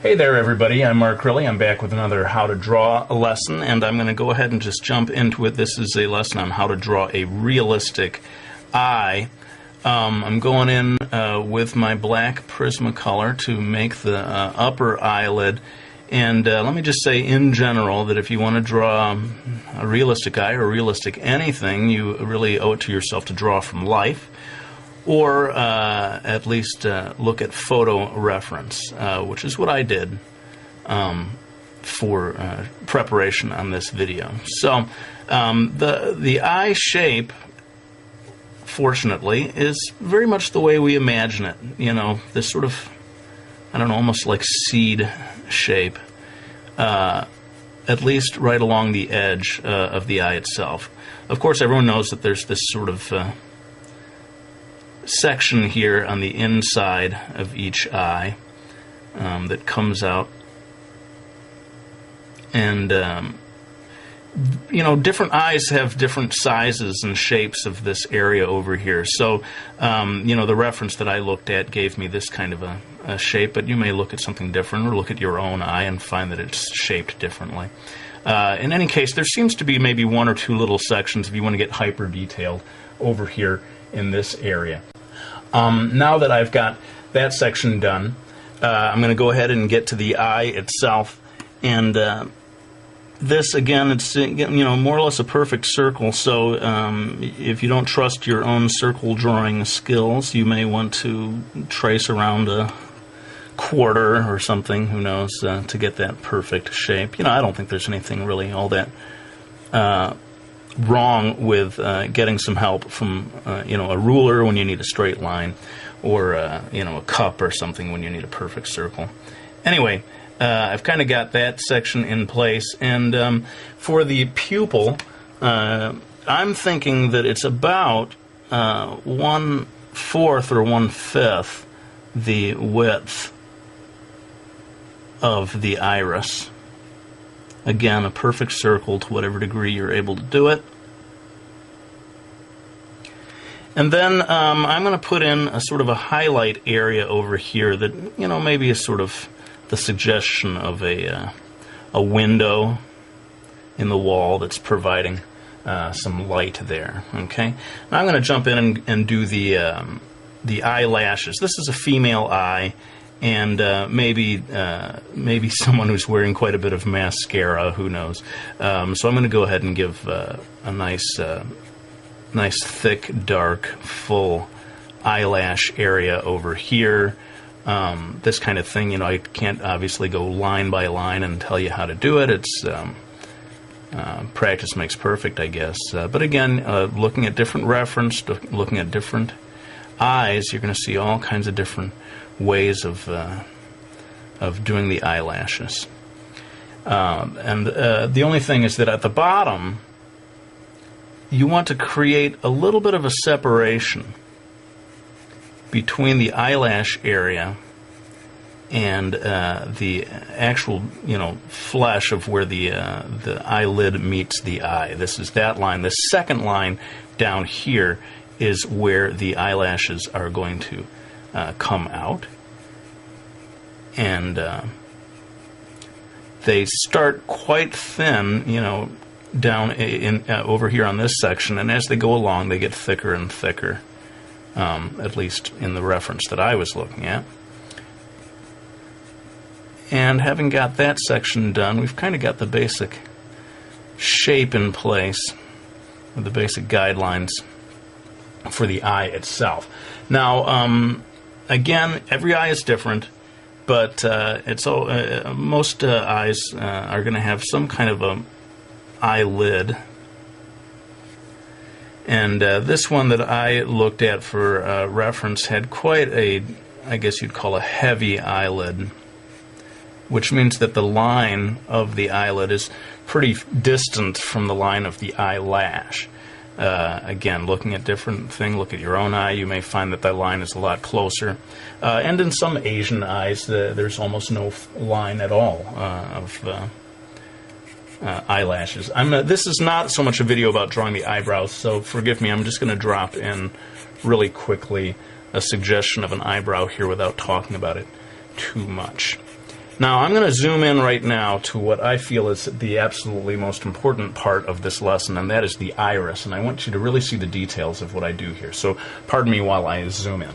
Hey there everybody, I'm Mark Riley. I'm back with another how to draw lesson, and I'm going to go ahead and just jump into it. This is a lesson on how to draw a realistic eye. I'm going in with my black Prismacolor to make the upper eyelid, and let me just say in general that if you want to draw a realistic eye or realistic anything, you really owe it to yourself to draw from life, or at least look at photo reference, which is what I did for preparation on this video. So the eye shape, fortunately, is very much the way we imagine it. You know, this sort of, I don't know, almost like seed shape, at least right along the edge of the eye itself. Of course, everyone knows that there's this sort of section here on the inside of each eye that comes out, and you know, different eyes have different sizes and shapes of this area over here. So you know, the reference that I looked at gave me this kind of a shape, but you may look at something different or look at your own eye and find that it's shaped differently. In any case, there seems to be maybe one or two little sections if you want to get hyper detailed over here in this area. Now that I've got that section done, I'm going to go ahead and get to the eye itself, and this again, it's, you know, more or less a perfect circle. So if you don't trust your own circle drawing skills, you may want to trace around a quarter or something, who knows, to get that perfect shape. You know, I don't think there's anything really all that wrong with getting some help from you know, a ruler when you need a straight line, or you know, a cup or something when you need a perfect circle. Anyway, I've kind of got that section in place, and for the pupil, I'm thinking that it's about 1/4 or 1/5 the width of the iris. Again, a perfect circle to whatever degree you're able to do it. And then I'm going to put in a sort of a highlight area over here that, you know, maybe is sort of the suggestion of a window in the wall that's providing some light there. Okay. Now I'm going to jump in and do the eyelashes. This is a female eye, and maybe someone who's wearing quite a bit of mascara, who knows. So I'm going to go ahead and give a nice thick, dark, full eyelash area over here. This kind of thing, you know, I can't obviously go line by line and tell you how to do it. It's practice makes perfect, I guess. But again, looking at different reference, looking at different eyes, you're going to see all kinds of different ways of doing the eyelashes. And the only thing is that at the bottom, you want to create a little bit of a separation between the eyelash area and the actual, you know, flesh of where the eyelid meets the eye. This is that line. The second line down here is where the eyelashes are going to come out, and they start quite thin, you know, down in over here on this section, and as they go along, they get thicker and thicker. At least in the reference that I was looking at. And having got that section done, we've kind of got the basic shape in place, with the basic guidelines for the eye itself. Now, again, every eye is different, but most eyes are going to have some kind of a eyelid. And this one that I looked at for reference had quite a, I guess you'd call a heavy eyelid, which means that the line of the eyelid is pretty distant from the line of the eyelash. Again, looking at different things, look at your own eye, you may find that that line is a lot closer. And in some Asian eyes, there's almost no line at all of eyelashes. This is not so much a video about drawing the eyebrows, so forgive me, I'm just going to drop in really quickly a suggestion of an eyebrow here without talking about it too much. Now I'm going to zoom in right now to what I feel is the absolutely most important part of this lesson, and that is the iris. And I want you to really see the details of what I do here. So pardon me while I zoom in.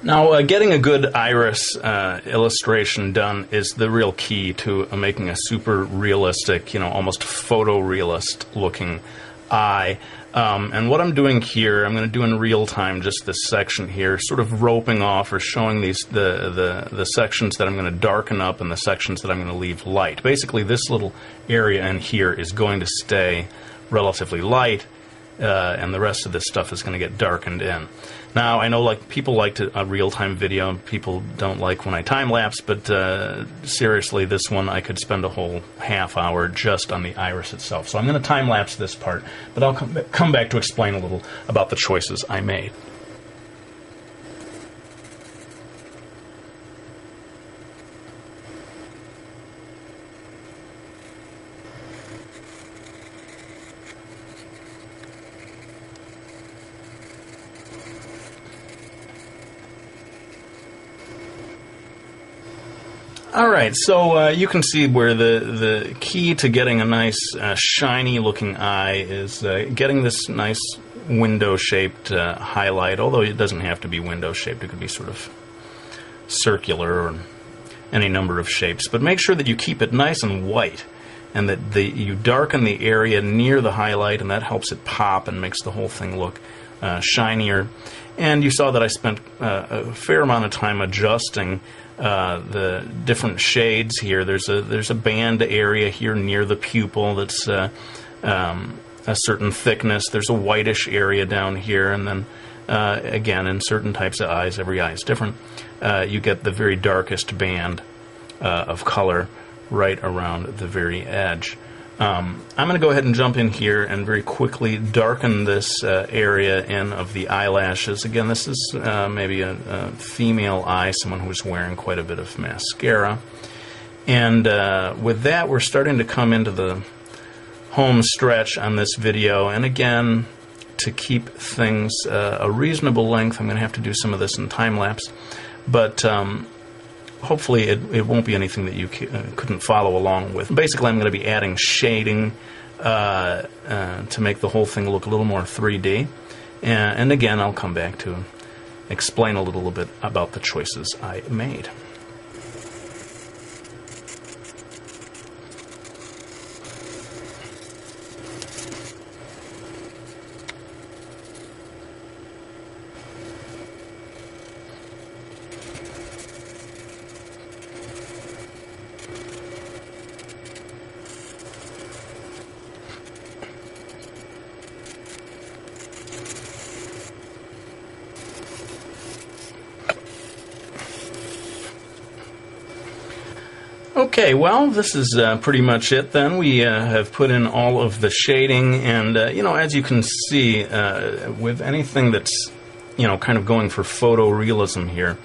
Now, getting a good iris illustration done is the real key to making a super realistic, almost photorealist looking eye. And what I'm doing here, I'm going to do in real time just this section here, sort of roping off or showing the sections that I'm going to darken up and the sections that I'm going to leave light. Basically, this little area in here is going to stay relatively light, and the rest of this stuff is going to get darkened in. Now, I know people like a real-time video, and people don't like when I time-lapse, but seriously, this one I could spend a whole half hour just on the iris itself. So I'm going to time-lapse this part, but I'll come back to explain a little about the choices I made. Alright, so you can see where the key to getting a nice shiny looking eye is getting this nice window shaped highlight, although it doesn't have to be window shaped, it could be sort of circular or any number of shapes. But make sure that you keep it nice and white, and that you darken the area near the highlight, and that helps it pop and makes the whole thing look shinier. And you saw that I spent a fair amount of time adjusting the different shades here. There's a band area here near the pupil that's a certain thickness. There's a whitish area down here, and then again, in certain types of eyes, every eye is different, you get the very darkest band of color right around the very edge. I'm going to go ahead and jump in here and very quickly darken this area in of the eyelashes. Again, this is maybe a female eye, someone who's wearing quite a bit of mascara. And with that, we're starting to come into the home stretch on this video. And again, to keep things a reasonable length, I'm going to have to do some of this in time-lapse. But hopefully it won't be anything that you couldn't follow along with. Basically, I'm going to be adding shading to make the whole thing look a little more 3D. And again, I'll come back to explain a little bit about the choices I made. Okay, well, this is pretty much it then. We have put in all of the shading, and, as you can see, with anything that's, kind of going for photorealism here,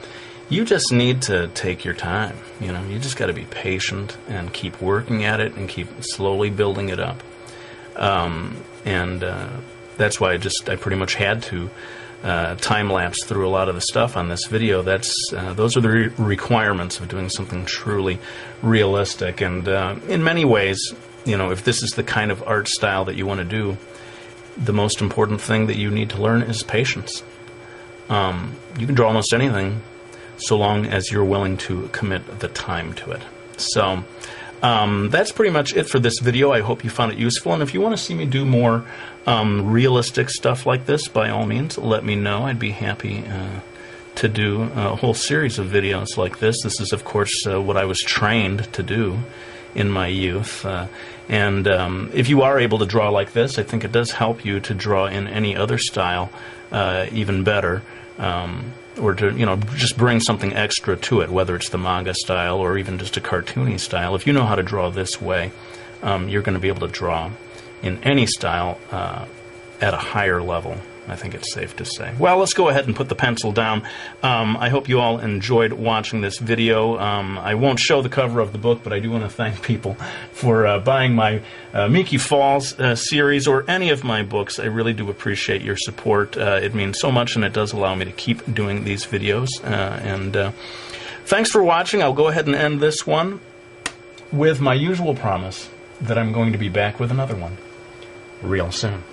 you just need to take your time. You just got to be patient and keep working at it and keep slowly building it up. That's why I pretty much had to time-lapse through a lot of the stuff on this video. Those are the requirements of doing something truly realistic. And in many ways, if this is the kind of art style that you want to do, the most important thing that you need to learn is patience. You can draw almost anything so long as you're willing to commit the time to it. So that's pretty much it for this video. I hope you found it useful, and if you want to see me do more realistic stuff like this, by all means, let me know. I'd be happy to do a whole series of videos like this. This is, of course, what I was trained to do in my youth. If you are able to draw like this, I think it does help you to draw in any other style even better. Or to, just bring something extra to it, whether it's the manga style or even just a cartoony style. If you know how to draw this way, you're going to be able to draw in any style at a higher level. I think it's safe to say. Well, let's go ahead and put the pencil down. I hope you all enjoyed watching this video. I won't show the cover of the book, but I do want to thank people for buying my Miki Falls series or any of my books. I really do appreciate your support. It means so much, and it does allow me to keep doing these videos. Thanks for watching. I'll go ahead and end this one with my usual promise that I'm going to be back with another one real soon.